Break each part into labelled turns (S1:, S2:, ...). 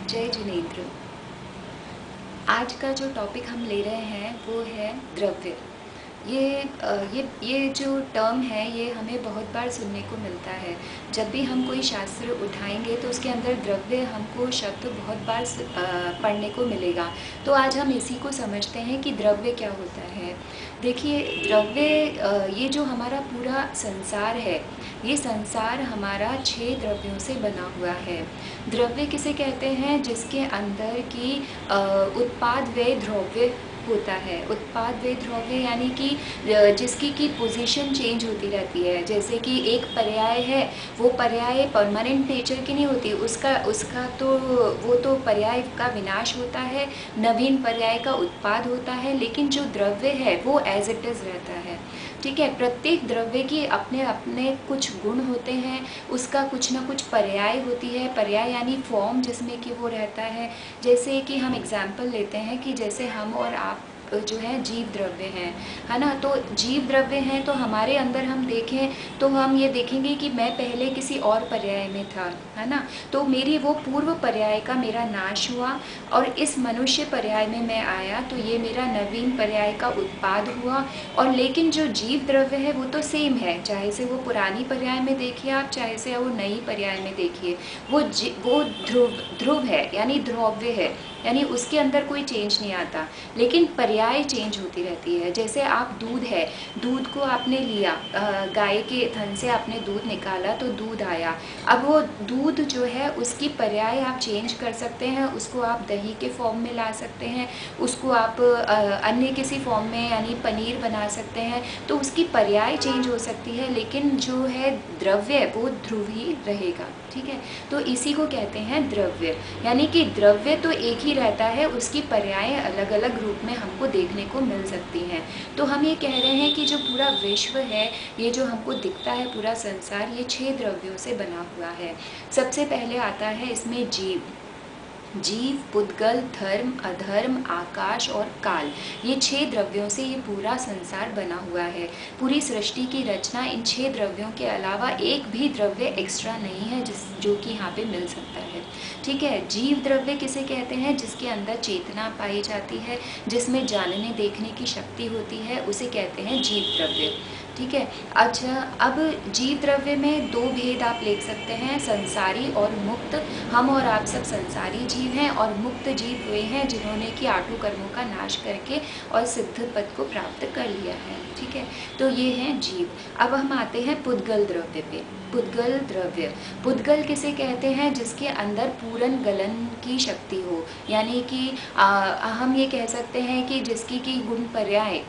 S1: जय जिनेंद्र। आज का जो टॉपिक हम ले रहे हैं वो है द्रव्य। ये जो टर्म है ये हमें बहुत बार सुनने को मिलता है। जब भी हम कोई शास्त्र उठाएंगे तो उसके अंदर द्रव्य हमको शब्द बहुत बार पढ़ने को मिलेगा। तो आज हम इसी को समझते हैं कि द्रव्य क्या होता है। देखिए, द्रव्य ये जो हमारा पूरा संसार है, ये संसार हमारा 6 द्रव्यों से बना हुआ है। द्रव्य किसे कहते हैं? जिसके अंदर की उत्पाद व्यय द्रव्य होता है। उत्पाद व्यय द्रव्य यानी कि जिसकी की पोजीशन चेंज होती रहती है। जैसे कि एक पर्याय है, वो पर्याय परमानेंट नेचर की नहीं होती, उसका तो वो तो पर्याय का विनाश होता है, नवीन पर्याय का उत्पाद होता है। लेकिन जो द्रव्य है वो एज इट इज़ रहता है। ठीक है, प्रत्येक द्रव्य की अपने अपने कुछ गुण होते हैं, उसका कुछ ना कुछ पर्याय होती है। पर्याय यानी फॉर्म जिसमें कि वो रहता है। जैसे कि हम एग्जाम्पल लेते हैं कि जैसे हम और आप जो है जीव द्रव्य हैं, है ना। तो जीव द्रव्य हैं तो हमारे अंदर हम देखें तो हम ये देखेंगे कि मैं पहले किसी और पर्याय में था, है ना। तो मेरी वो पूर्व पर्याय का मेरा नाश हुआ और इस मनुष्य पर्याय में मैं आया, तो ये मेरा नवीन पर्याय का उत्पाद हुआ। और लेकिन जो जीव द्रव्य है वो तो सेम है, चाहे से वो पुरानी पर्याय में देखिए आप, चाहे से वो नई पर्याय में देखिए, वो ध्रुव है यानी द्रव्य है, यानी उसके अंदर कोई चेंज नहीं आता। लेकिन पर्याय चेंज होती रहती है। जैसे आप दूध है, दूध को आपने लिया, गाय के थन से आपने दूध निकाला तो दूध आया। अब वो दूध जो है उसकी पर्याय आप चेंज कर सकते हैं, उसको आप दही के फॉर्म में ला सकते हैं, उसको आप अन्य किसी फॉर्म में यानी पनीर बना सकते हैं। तो उसकी पर्याय चेंज हो सकती है, लेकिन जो है द्रव्य वो ध्रुव ही रहेगा। ठीक है, तो इसी को कहते हैं द्रव्य। यानी कि द्रव्य तो एक ही रहता है, उसकी पर्यायें अलग अलग रूप में हमको देखने को मिल सकती हैं। तो हम ये कह रहे हैं कि जो पूरा विश्व है, ये जो हमको दिखता है पूरा संसार, ये 6 द्रव्यों से बना हुआ है। सबसे पहले आता है इसमें जीव। जीव, पुद्गल, धर्म, अधर्म, आकाश और काल, ये 6 द्रव्यों से ये पूरा संसार बना हुआ है। पूरी सृष्टि की रचना इन 6 द्रव्यों के अलावा एक भी द्रव्य एक्स्ट्रा नहीं है जो कि यहाँ पे मिल सकता है। ठीक है, जीव द्रव्य किसे कहते हैं? जिसके अंदर चेतना पाई जाती है, जिसमें जानने देखने की शक्ति होती है, उसे कहते हैं जीव द्रव्य। ठीक है। अच्छा, अब जीव द्रव्य में 2 भेद आप ले सकते हैं, संसारी और मुक्त। हम और आप सब संसारी जीव हैं और मुक्त जीव वे हैं जिन्होंने कि 8 कर्मों का नाश करके और सिद्ध पद को प्राप्त कर लिया है। ठीक है, तो ये हैं जीव। अब हम आते हैं पुद्गल द्रव्य पे। पुद्गल द्रव्य, पुद्गल किसे कहते हैं? जिसके अंदर पूरन गलन की शक्ति हो, यानी कि हम ये कह सकते हैं कि जिसकी की गुण पर्याय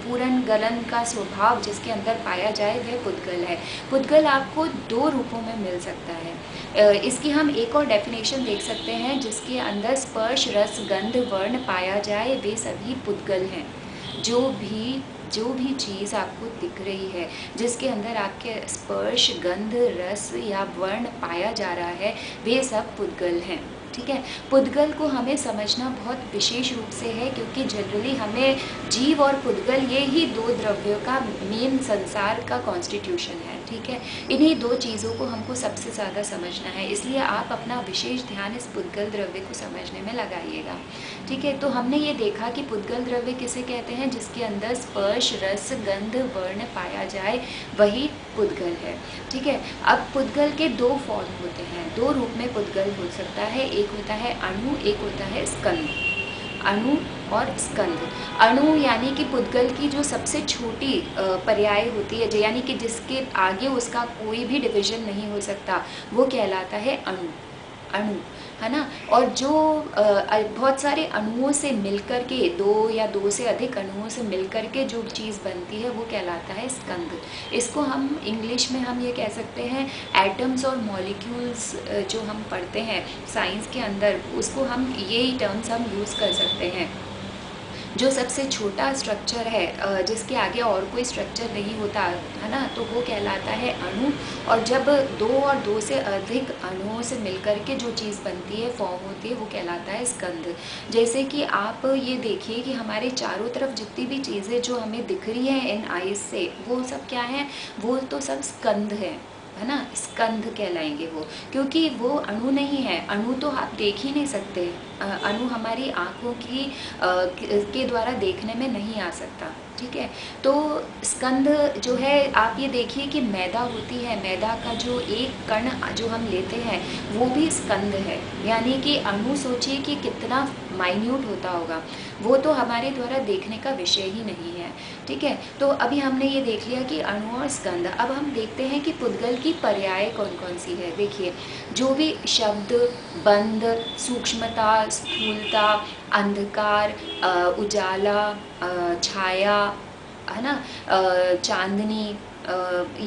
S1: पूरन गलन का स्वभाव जिसके अंदर पाया जाए वह पुद्गल है। पुद्गल आपको 2 रूपों में मिल सकता है। इसकी हम एक और डेफिनेशन देख सकते हैं, जिसके अंदर स्पर्श, रस, गंध, वर्ण पाया जाए वे सभी पुद्गल हैं। जो भी चीज़ आपको दिख रही है, जिसके अंदर आपके स्पर्श, गंध, रस या वर्ण पाया जा रहा है, वे सब पुद्गल हैं। ठीक है, पुद्गल को हमें समझना बहुत विशेष रूप से है, क्योंकि जनरली हमें जीव और पुद्गल ये ही 2 द्रव्यों का मेन संसार का कॉन्स्टिट्यूशन है। ठीक है, इन्हीं 2 चीज़ों को हमको सबसे ज़्यादा समझना है, इसलिए आप अपना विशेष ध्यान इस पुद्गल द्रव्य को समझने में लगाइएगा। ठीक है, तो हमने ये देखा कि पुद्गल द्रव्य किसे कहते हैं? जिसके अंदर स्पर्श, रस, गंध, वर्ण पाया जाए वही पुद्गल है। ठीक है, अब पुद्गल के 2 फॉर्म होते हैं, 2 रूप में पुद्गल हो सकता है। एक होता है अणु, एक होता है स्कंद। अणु और स्कंद। अणु यानी कि पुद्गल की जो सबसे छोटी पर्याय होती है, यानी कि जिसके आगे उसका कोई भी डिवीजन नहीं हो सकता, वो कहलाता है अणु। अणु, है ना। और जो बहुत सारे अणुओं से मिलकर के, 2 या 2 से अधिक अणुओं से मिलकर के जो चीज़ बनती है वो कहलाता है स्कंद। इसको हम इंग्लिश में हम ये कह सकते हैं एटम्स और मॉलिक्यूल्स, जो हम पढ़ते हैं साइंस के अंदर, उसको हम ये टर्म्स हम यूज़ कर सकते हैं। जो सबसे छोटा स्ट्रक्चर है, जिसके आगे और कोई स्ट्रक्चर नहीं होता, है ना, तो वो कहलाता है अणु। और जब 2 और 2 से अधिक अणुओं से मिलकर के जो चीज़ बनती है, फॉर्म होती है, वो कहलाता है स्कंद। जैसे कि आप ये देखिए कि हमारे चारों तरफ जितनी भी चीज़ें जो हमें दिख रही हैं इन आइज़ से, वो सब क्या हैं? वो तो सब स्कंद हैं, है ना, स्कंध कहलाएंगे वो, क्योंकि वो अणु नहीं है। अणु तो आप देख ही नहीं सकते, अणु हमारी आँखों की के द्वारा देखने में नहीं आ सकता, ठीक है। तो स्कंध जो है, आप ये देखिए कि मैदा होती है, मैदा का जो एक कण जो हम लेते हैं वो भी स्कंध है, यानी कि अणु सोचिए कि कितना माइन्यूट होता होगा, वो तो हमारे द्वारा देखने का विषय ही नहीं है, ठीक है। तो अभी हमने ये देख लिया कि अणु और स्कंध। अब हम देखते हैं कि पुद्गल की पर्याय कौन कौन सी है। देखिए, जो भी शब्द, बंध, सूक्ष्मता, स्थूलता, अंधकार, उजाला, छाया, है ना, चांदनी,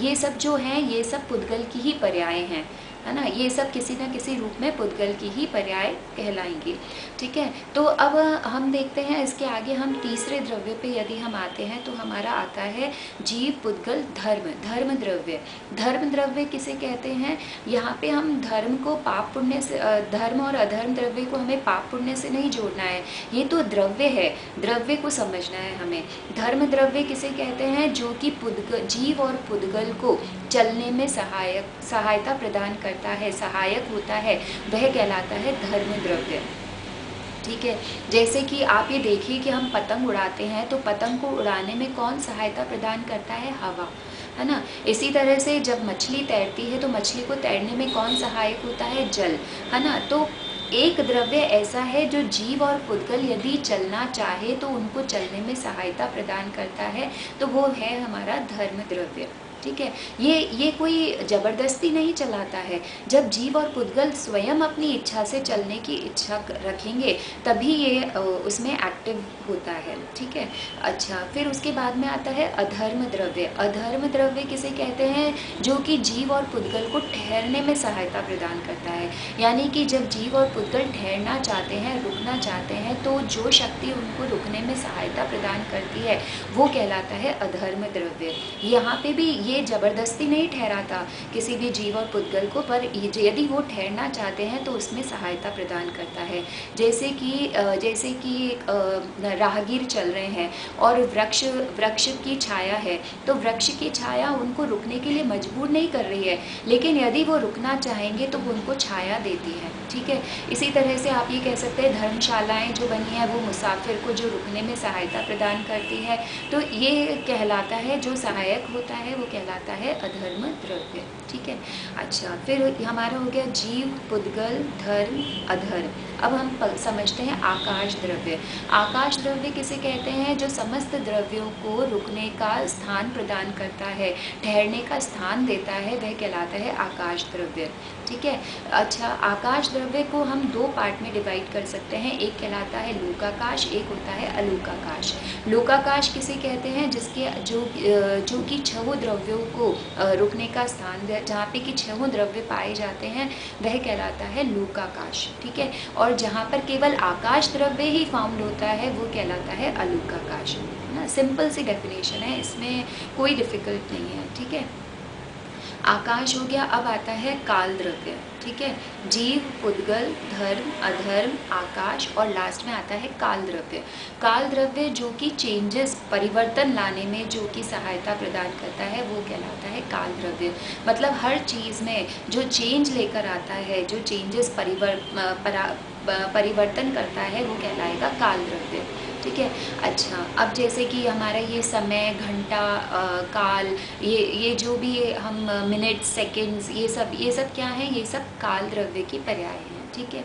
S1: ये सब जो हैं ये सब पुद्गल की ही पर्याय हैं, है ना। ये सब किसी न किसी रूप में पुद्गल की ही पर्याय कहलाएंगे, ठीक है। तो अब हम देखते हैं इसके आगे, हम तीसरे द्रव्य पे यदि हम आते हैं तो हमारा आता है जीव, पुद्गल, धर्म। धर्म द्रव्य, धर्म द्रव्य किसे कहते हैं? यहाँ पे हम धर्म को पाप पुण्य से, धर्म और अधर्म द्रव्य को हमें पाप पुण्य से नहीं जोड़ना है, ये तो द्रव्य है, द्रव्य को समझना है हमें। धर्म द्रव्य किसे कहते हैं? जो कि पुद्गल, जीव और पुद्गल को चलने में सहायता प्रदान करता है, सहायक होता है, वह कहलाता है धर्म द्रव्य, ठीक है। जैसे कि आप ये देखिए कि हम पतंग उड़ाते हैं, तो पतंग को उड़ाने में कौन सहायता प्रदान करता है? हवा, है ना। इसी तरह से जब मछली तैरती है तो मछली को तैरने में कौन सहायक होता है? जल, है ना। तो एक द्रव्य ऐसा है जो जीव और पुद्गल यदि चलना चाहे तो उनको चलने में सहायता प्रदान करता है, तो वो है हमारा धर्म द्रव्य, ठीक है। ये कोई जबरदस्ती नहीं चलाता है। जब जीव और पुद्गल स्वयं अपनी इच्छा से चलने की इच्छा रखेंगे तभी ये उसमें एक्टिव होता है, ठीक है। अच्छा, फिर उसके बाद में आता है अधर्म द्रव्य। अधर्म द्रव्य किसे कहते हैं? जो कि जीव और पुद्गल को ठहरने में सहायता प्रदान करता है, यानी कि जब जीव और पुद्गल ठहरना चाहते हैं, रुकना चाहते हैं, तो जो शक्ति उनको रुकने में सहायता प्रदान करती है वो कहलाता है अधर्म द्रव्य। यहाँ पे भी ये जबरदस्ती नहीं ठहराता किसी भी जीव और पुद्गल को, पर यदि वो ठहरना चाहते हैं तो उसमें सहायता प्रदान करता है। जैसे कि राहगीर चल रहे हैं और वृक्ष की छाया है, तो वृक्ष की छाया उनको रुकने के लिए मजबूर नहीं कर रही है, लेकिन यदि वो रुकना चाहेंगे तो वो उनको छाया देती है, ठीक है। इसी तरह से आप ये कह सकते हैं धर्मशालाएं जो बनी है वो मुसाफिर को जो रुकने में सहायता प्रदान करती है, तो ये कहलाता है, जो सहायक होता है वो कहलाता है अधर्म द्रव्य, ठीक है। अच्छा, फिर हमारा हो गया जीव, पुद्गल, धर्म, अधर्म। अब हम समझते हैं आकाश द्रव्य। आकाश द्रव्य किसे कहते हैं? जो समस्त द्रव्यों को रुकने का स्थान प्रदान करता है, ठहरने का स्थान देता है, वह कहलाता है आकाश द्रव्य, ठीक है। अच्छा, आकाश द्रव्य को हम दो पार्ट में डिवाइड कर सकते हैं, एक कहलाता है लोकाकाश, एक होता है अलूकाकाश। लोकाकाश किसे कहते हैं? जिसके जो कि छहों द्रव्यों को रुकने का स्थान, जहाँ पे कि छहों द्रव्य पाए जाते हैं, वह कहलाता है लोकाकाश, ठीक है। और जहाँ पर केवल आकाश द्रव्य ही फाउंड होता है वो कहलाता है अलूकाकाश, है ना। सिंपल सी डेफिनेशन है, इसमें कोई डिफिकल्ट नहीं है, ठीक है। आकाश हो गया। अब आता है काल द्रव्य, ठीक है। जीव, पुद्गल, धर्म, अधर्म, आकाश और लास्ट में आता है काल द्रव्य। काल द्रव्य जो कि चेंजेस, परिवर्तन लाने में जो कि सहायता प्रदान करता है वो कहलाता है काल द्रव्य। मतलब हर चीज़ में जो चेंज लेकर आता है, जो चेंजेस परिवर्तन करता है वो कहलाएगा काल द्रव्य, ठीक है। अच्छा, अब जैसे कि हमारा ये समय, घंटा, काल, ये जो भी हम मिनट, सेकंड्स, ये सब क्या है? ये सब काल द्रव्य की पर्याय हैं, ठीक है।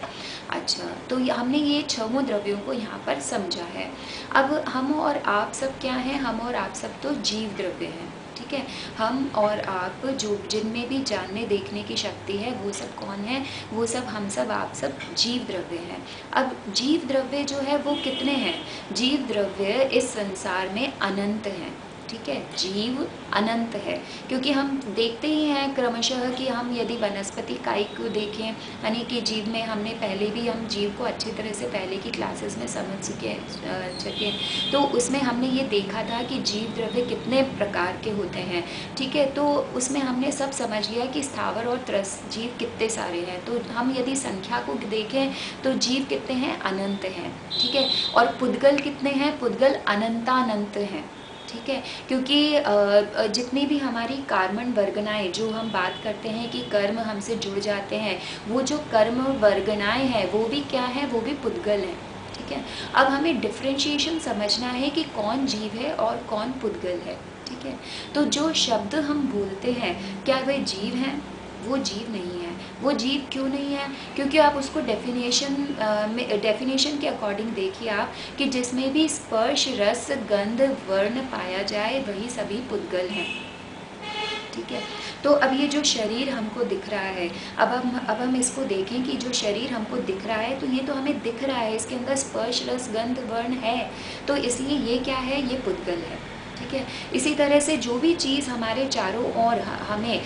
S1: अच्छा, तो हमने ये छहों द्रव्यों को यहाँ पर समझा है। अब हम और आप सब क्या हैं? हम और आप सब तो जीव द्रव्य हैं, ठीक है। हम और आप जो जिनमें भी जानने देखने की शक्ति है वो सब कौन है? वो सब हम सब आप सब जीव द्रव्य हैं। अब जीव द्रव्य जो है वो कितने हैं? जीव द्रव्य इस संसार में अनंत हैं, ठीक है। जीव अनंत है, क्योंकि हम देखते ही हैं क्रमशः कि हम यदि वनस्पति काई को देखें, यानी कि जीव में हमने पहले भी हम जीव को अच्छी तरह से पहले की क्लासेस में समझ चुके, तो उसमें हमने ये देखा था कि जीव द्रव्य कितने प्रकार के होते हैं, ठीक है। तो उसमें हमने सब समझ लिया कि स्थावर और त्रस जीव कितने सारे हैं। तो हम यदि संख्या को देखें तो जीव कितने हैं? अनंत हैं, ठीक है। और पुद्गल कितने हैं? पुद्गल अनंतानंत हैं, ठीक है, क्योंकि जितनी भी हमारी कार्बन वर्गनाएँ जो हम बात करते हैं कि कर्म हमसे जुड़ जाते हैं, वो जो कर्म वर्गनाएँ हैं वो भी क्या है, वो भी पुद्गल हैं। ठीक है, अब हमें डिफरेंशिएशन समझना है कि कौन जीव है और कौन पुद्गल है। ठीक है, तो जो शब्द हम बोलते हैं क्या वे जीव हैं? वो जीव नहीं है। वो जीव क्यों नहीं है? क्योंकि आप उसको डेफिनेशन के अकॉर्डिंग देखिए आप कि जिसमें भी स्पर्श रस गंध वर्ण पाया जाए वही सभी पुद्गल हैं। ठीक है, तो अब ये जो शरीर हमको दिख रहा है, अब हम इसको देखें कि जो शरीर हमको दिख रहा है तो ये तो हमें दिख रहा है, इसके अंदर स्पर्श रस गंध वर्ण है, तो इसलिए ये क्या है, ये पुद्गल है। ठीक है, इसी तरह से जो भी चीज़ हमारे चारों ओर हमें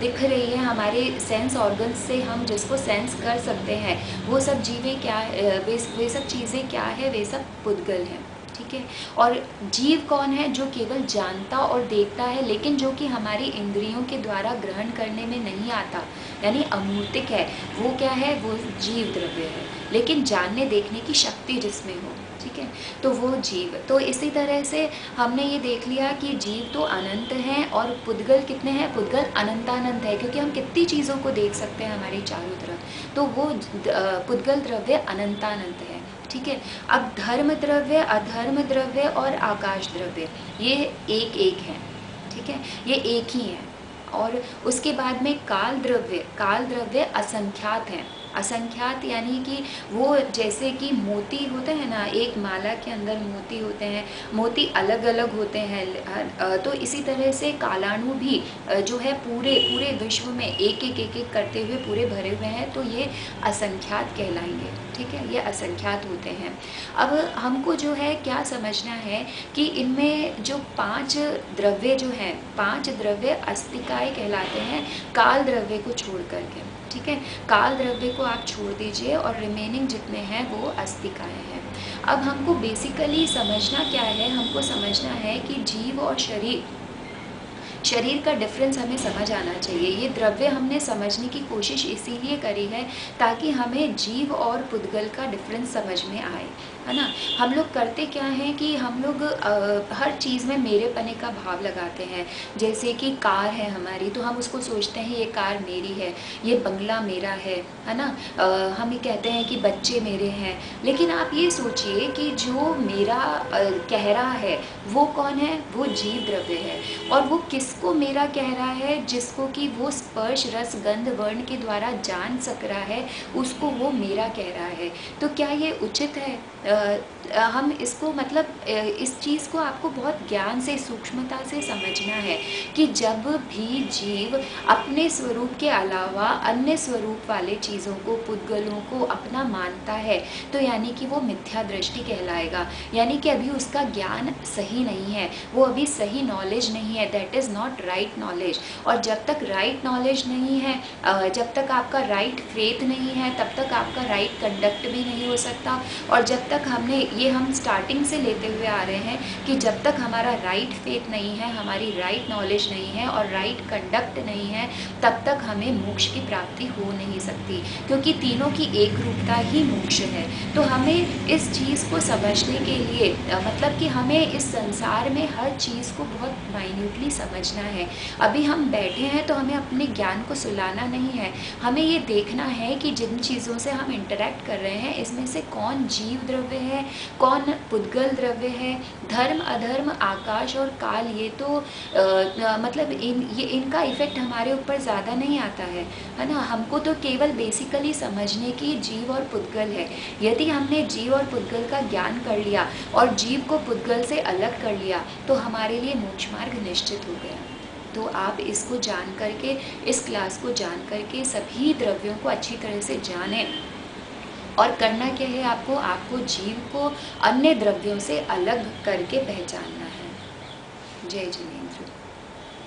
S1: दिख रही है, हमारे सेंस ऑर्गन्स से हम जिसको सेंस कर सकते हैं, वो सब जीवें क्या वे सब चीज़ें क्या है, वे सब पुद्गल हैं। ठीक है, और जीव कौन है? जो केवल जानता और देखता है, लेकिन जो कि हमारी इंद्रियों के द्वारा ग्रहण करने में नहीं आता, यानी अमूर्तिक है, वो क्या है, वो जीव द्रव्य है, लेकिन जानने देखने की शक्ति जिसमें हो। ठीक है, तो वो जीव। तो इसी तरह से हमने ये देख लिया कि जीव तो अनंत हैं और पुद्गल कितने हैं? पुद्गल अनंतानंत है, क्योंकि हम कितनी चीज़ों को देख सकते हैं हमारे चारों तरफ, तो वो पुद्गल द्रव्य अनंतानंत है। ठीक है, अब धर्म द्रव्य, अधर्म द्रव्य और आकाश द्रव्य ये एक एक हैं। ठीक है, ये एक ही हैं। और उसके बाद में काल द्रव्य असंख्यात हैं। असंख्यात यानी कि वो जैसे कि मोती होते हैं ना, एक माला के अंदर मोती होते हैं, मोती अलग अलग होते हैं, तो इसी तरह से कालाणु भी जो है पूरे पूरे विश्व में एक एक करते हुए पूरे भरे हुए हैं, तो ये असंख्यात कहलाएंगे। ठीक है, ये असंख्यात होते हैं। अब हमको जो है क्या समझना है कि इनमें जो 5 द्रव्य जो हैं, 5 द्रव्य अस्तिकाय कहलाते हैं, काल द्रव्य को छोड़ करके। ठीक है, काल द्रव्य को आप छोड़ दीजिए और रिमेनिंग जितने हैं वो अस्तिकाय हैं। अब हमको बेसिकली समझना क्या है? हमको समझना है कि जीव और शरीर का डिफरेंस हमें समझ आना चाहिए। ये द्रव्य हमने समझने की कोशिश इसीलिए करी है ताकि हमें जीव और पुद्गल का डिफरेंस समझ में आए, है ना। हम लोग करते क्या हैं कि हम लोग हर चीज़ में मेरेपने का भाव लगाते हैं। जैसे कि कार है हमारी, तो हम उसको सोचते हैं ये कार मेरी है, ये बंगला मेरा है ना। हम ये कहते हैं कि बच्चे मेरे हैं, लेकिन आप ये सोचिए कि जो मेरा कह रहा है वो कौन है? वो जीव द्रव्य है। और वो किसको मेरा कह रहा है? जिसको कि वो स्पर्श रस गंध वर्ण के द्वारा जान सक रहा है, उसको वो मेरा कह रहा है। तो क्या ये उचित है? हम इसको मतलब इस चीज़ को आपको बहुत ज्ञान से, सूक्ष्मता से समझना है कि जब भी जीव अपने स्वरूप के अलावा अन्य स्वरूप वाले चीज़ों को, पुद्गलों को अपना मानता है, तो यानी कि वो मिथ्या दृष्टि कहलाएगा। यानी कि अभी उसका ज्ञान सही नहीं है, वो अभी सही नॉलेज नहीं है, that is not right knowledge. और जब तक राइट नॉलेज नहीं है, जब तक आपका राइट फेथ नहीं है, तब तक आपका राइट कंडक्ट भी नहीं हो सकता। और जब तक हम स्टार्टिंग से लेते हुए आ रहे हैं कि जब तक हमारा राइट फेथ नहीं है, हमारी राइट नॉलेज नहीं है और राइट कंडक्ट नहीं है, तब तक हमें मोक्ष की प्राप्ति हो नहीं सकती, क्योंकि तीनों की एक रूपता ही मोक्ष है। तो हमें इस चीज़ को समझने के लिए मतलब कि हमें इस संसार में हर चीज़ को बहुत माइन्यूटली समझना है। अभी हम बैठे हैं तो हमें अपने ज्ञान को सुलाना नहीं है, हमें ये देखना है कि जिन चीज़ों से हम इंटरेक्ट कर रहे हैं इसमें से कौन जीव द्रव्य है, कौन पुद्गल द्रव्य है। धर्म अधर्म आकाश और काल ये तो मतलब इनका इफ़ेक्ट हमारे ऊपर ज़्यादा नहीं आता है ना। हमको तो केवल बेसिकली समझने की जीव और पुद्गल है। यदि हमने जीव और पुद्गल का ज्ञान कर लिया और जीव को पुद्गल से अलग कर लिया तो हमारे लिए मोक्ष मार्ग निश्चित हो गया। तो आप इसको जान करके, इस क्लास को जान करके सभी द्रव्यों को अच्छी तरह से जानें। और करना क्या है आपको जीव को अन्य द्रव्यों से अलग करके पहचानना है। जय जिनेन्द्र।